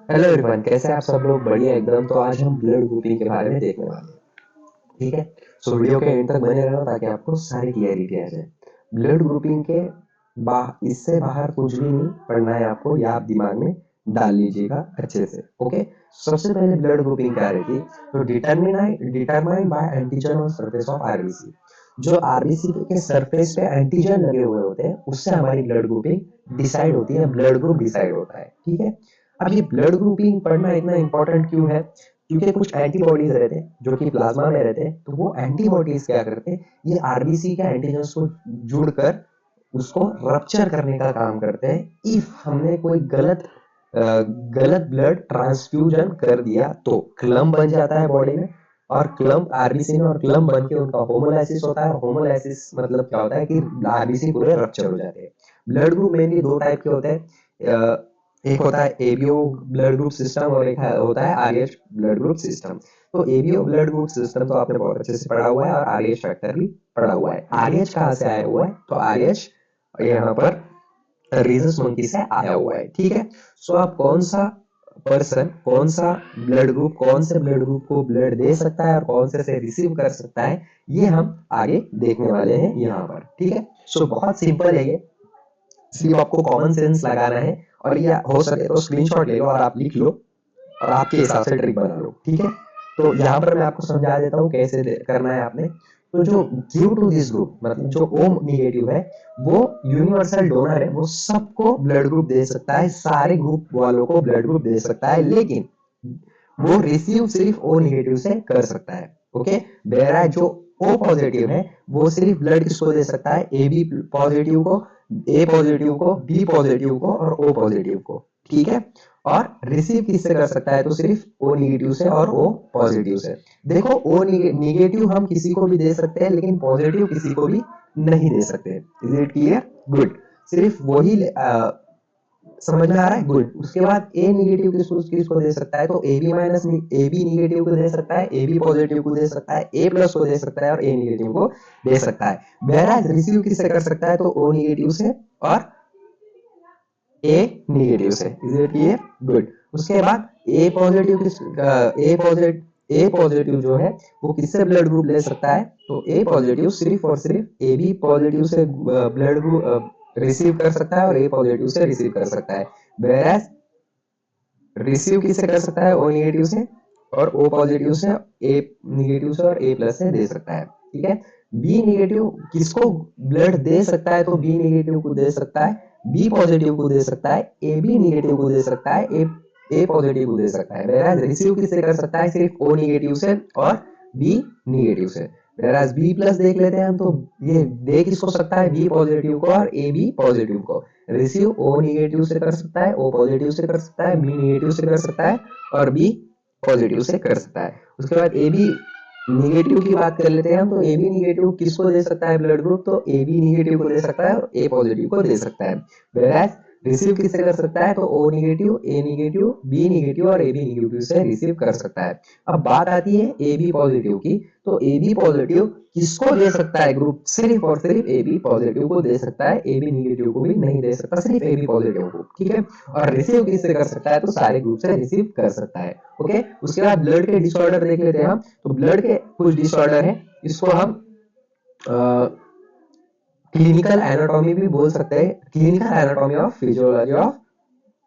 Hello everyone, कैसे हैं आप सब लोग? बढ़िया एकदम। तो आज हम ब्लड ग्रुपिंग के बारे में देखने वाले हैं। ठीक है, सो वीडियो के एंड तक बने रहना ताकि आपको सारी क्लियरिटी आ जाए। ब्लड ग्रुपिंग के इससे बाहर कुछ भी नहीं पढ़ना है आपको, या आप दिमाग में डाल लीजिएगा अच्छे से। ओके, सबसे पहले ब्लड ग्रुपिंग क्या रहती है? तो determined by antigen on surface of RBC. जो आरबीसी के सरफेस पे एंटीजन लगे हुए होते हैं उससे हमारी ब्लड ग्रुपिंग डिसाइड होती है, ब्लड ग्रुप डिसाइड होता है। ठीक है, अब ये ब्लड ग्रुपिंग पढ़ना इतना इंपॉर्टेंट क्यों है? क्योंकि कुछ एंटीबॉडीज रहते हैं जो कि प्लाज्मा में रहते हैं, तो वो एंटीबॉडीज क्या करते हैं, ये आरबीसी के एंटीजन्स को जुड़कर उसको रप्चर करने का काम करते हैं। इफ हमने कोई गलत ब्लड ट्रांसफ्यूजन कर दिया तो क्लम्प बन जाता है बॉडी में, और क्लम्प आरबीसी में, और क्लम्प बन के उनका होमोलाइसिस होता है। होमोलाइसिस मतलब क्या होता है कि आरबीसी पूरे रप्चर हो जाते हैं। ब्लड ग्रुप मेनली दो टाइप के होते हैं। एक होता है एबीओ ब्लड ग्रुप सिस्टम, और एक होता है आरएच ब्लड ग्रुप सिस्टम। तो एबीओ ब्लड ग्रुप सिस्टम तो आपने बहुत अच्छे से पढ़ा हुआ है, और आरएच फैक्टर भी पढ़ा हुआ है। आरएच कहाँ से आया हुआ है? तो आरएच यहाँ पर रीजस मंकी से आया हुआ है। ठीक है, सो आप कौन सा पर्सन, कौन सा ब्लड ग्रुप, कौन से ब्लड ग्रुप को ब्लड दे सकता है और कौन से रिसीव कर सकता है, ये हम आगे देखने वाले हैं यहाँ पर। ठीक है, सो बहुत सिंपल है ये। सिर्फ आपको कॉमन सेंस लगाना है, और ये हो सके तो स्क्रीनशॉट ले लो और आप लिख लो और आपके हिसाब से ट्रिक बना लो। ठीक है, तो यहाँ पर मैं आपको समझा देता हूँ कैसे करना है आपने। तो जो गिव टू दिस ग्रुप, मतलब जो ओ निगेटिव है, वो यूनिवर्सल डोनर है, वो सबको ब्लड ग्रुप दे सकता है, सारे ग्रुप वालों को ब्लड ग्रुप दे सकता है, लेकिन वो रिसीव सिर्फ ओ निगेटिव से कर सकता है। ओके, बेरा जो ओ पॉजिटिव है वो सिर्फ ब्लड किसको दे सकता है? ए बी पॉजिटिव को, ए पॉजिटिव को, बी पॉजिटिव को और ओ पॉजिटिव को। ठीक है, और रिसीव किससे कर सकता है? तो सिर्फ ओ निगेटिव से और ओ पॉजिटिव से। देखो, ओ निगेटिव हम किसी को भी दे सकते हैं, लेकिन पॉजिटिव किसी को भी नहीं दे सकते। Is it clear? गुड। सिर्फ वही समझ में आ रहा है? गुड। उसके बाद ए निगेटिव किसको किसको दे सकता है? तो A B minus, A B negative को दे सकता है, ए बी पॉजिटिव को दे सकता है, ए प्लस को दे सकता है और ए निगेटिव को दे सकता है। वेराज रिसीव किससे कर सकता है? तो ओ निगेटिव से और ए निगेटिव से। Is it clear? गुड। उसके बाद ए पॉजिटिव ए पॉजिटिव जो है वो किससे ब्लड ग्रुप ले सकता है? तो ए पॉजिटिव सिर्फ और सिर्फ ए बी पॉजिटिव से ब्लड ग्रुप रिसीव कर सकता है और ए पॉजिटिव से रिसीव कर सकता है। वेराज रिसीव किससे कर सकता है? ओ निगेटिव से, और ओ पॉजिटिव से, ए निगेटिव से और ए प्लस से दे सकता है। ठीक है, बी निगेटिव किसको ब्लड दे सकता है? तो बी निगेटिव को दे सकता है, बी पॉजिटिव को दे सकता है, ए बी निगेटिव को दे सकता है, ए पॉजिटिव को दे सकता है। वेराज रिसीव किससे कर सकता है? सिर्फ ओ निगेटिव से और बी निगेटिव से। वेराज बी प्लस देख लेते हैं हम, तो ये दे किसको सकता है? बी पॉजिटिव को और ए बी पॉजिटिव को। रिसीव ओ निगेटिव से कर सकता है, ओ पॉजिटिव से कर सकता है, बी निगेटिव से कर सकता है और बी पॉजिटिव से कर सकता है। उसके बाद ए बी निगेटिव की बात कर लेते हैं हम, तो ए बी निगेटिव किसको दे सकता है ब्लड ग्रुप? तो ए बी निगेटिव को दे सकता है और ए पॉजिटिव को दे सकता है। वेराज रिसीव किससे कर सकता है? तो ओ निगेटिव, ए निगेटिव, बी निगेटिव और ए बी निगेटिव से रिसीव कर सकता है। अब बात आती है ए बी पॉजिटिव की, तो ए बी पॉजिटिव किसको दे सकता है ग्रुप? सिर्फ और सिर्फ ए बी पॉजिटिव को दे सकता है, ए बी निगेटिव को भी नहीं दे सकता, सिर्फ ए बी पॉजिटिव को। ठीक है, और रिसीव किससे कर सकता है? तो सारे ग्रुप से रिसीव कर सकता है। ओके, उसके बाद ब्लड के डिसऑर्डर देख लेते हैं हम। तो ब्लड के कुछ डिसऑर्डर है, इसको हम क्लिनिकल एनाटॉमी भी बोल सकते हैं, clinical anatomy of physiology of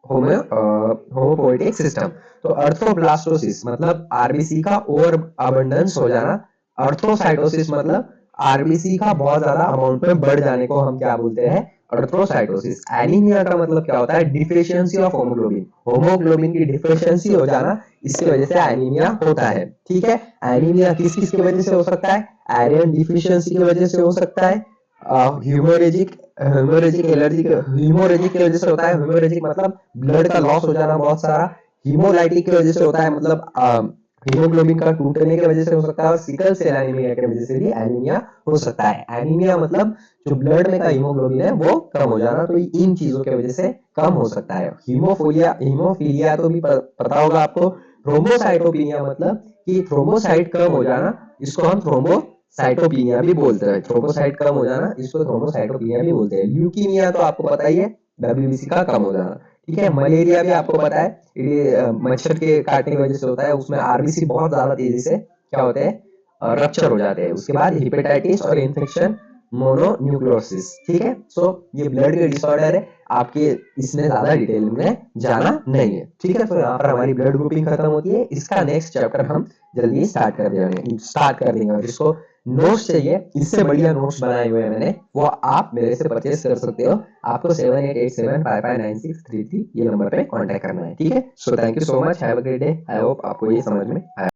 haemopoietic system. तो अर्थोब्लास्टोसिस मतलब आरबीसी का ओवर अबंडेंस हो जाना, अर्थोसाइटोसिस मतलब आरबीसी का बहुत ज्यादा अमाउंट में बढ़ जाने को हम क्या बोलते हैं? अर्थ्रोसाइटोसिस। एनीमिया का मतलब क्या होता है? डिफिशियंसी ऑफ होमोग्लोबिन, होमोग्लोबिन की डिफिशियंसी हो जाना, इसकी वजह से एनीमिया होता है। ठीक है, एनीमिया किस किस की वजह से हो सकता है? आयरन डिफिशियंसी की वजह से हो सकता है, ह्यूमोरेजिक ह्यूमोरेजिक एलर्जी के, हीमोरेजिक की वजह से होता है। हीमोरेजिक मतलब ब्लड का लॉस हो जाना बहुत सारा। हीमोलाइटिक की वजह से होता है, मतलब हीमोग्लोबिन का टूटने की वजह से हो सकता है, और सिकल सेल एनीमिया की वजह से भी एनीमिया हो सकता है। एनीमिया मतलब जो ब्लड में का हीमोग्लोबिन है वो कम हो जाना, तो इन चीजों की वजह से कम हो सकता है। हीमोफोलिया, हीमोफीलिया तो भी पता होगा आपको। थ्रोम्बोसाइटोपिनिया मतलब कि थ्रोम्बोसाइट कम हो जाना, इसको हम थ्रोम्बोसाइटोपिनिया भी बोलते हैं। थ्रोम्बोसाइट कम हो जाना, इसको थ्रोम्बोसाइटोपिनिया भी बोलते हैं। ल्यूकीमिया तो आपको पता ही है, डब्ल्यूबीसी का कम हो जाना। ठीक है। मलेरिया भी आपको पता है ये मच्छर के काटने की वजह से होता है, उसमें आरबीसी बहुत ज्यादा तेजी से क्या होते हैं, रप्चर हो जाते हैं। उसके बाद हेपेटाइटिस और इन्फेक्शन मोनोन्यूक्लियोसिस, ठीक है। सो ये ब्लड के डिसऑर्डर है, आपके इसमें ज्यादा डिटेल में जाना नहीं है, ठीक है। तो यहाँ पर हमारी ब्लड ग्रुपिंग खत्म होती है। इसका नेक्स्ट चैप्टर हम जल्दी स्टार्ट कर देंगे। और जिसको नोट्स चाहिए, इससे बढ़िया नोट्स बनाए हुए हैं मैंने, वो आप मेरे से परचेस कर सकते हो। आपको 7887559633 ये नंबर पे कांटेक्ट करना है, ठीक है। So thank you so much, have a great day. I hope आपको ये समझ में आया।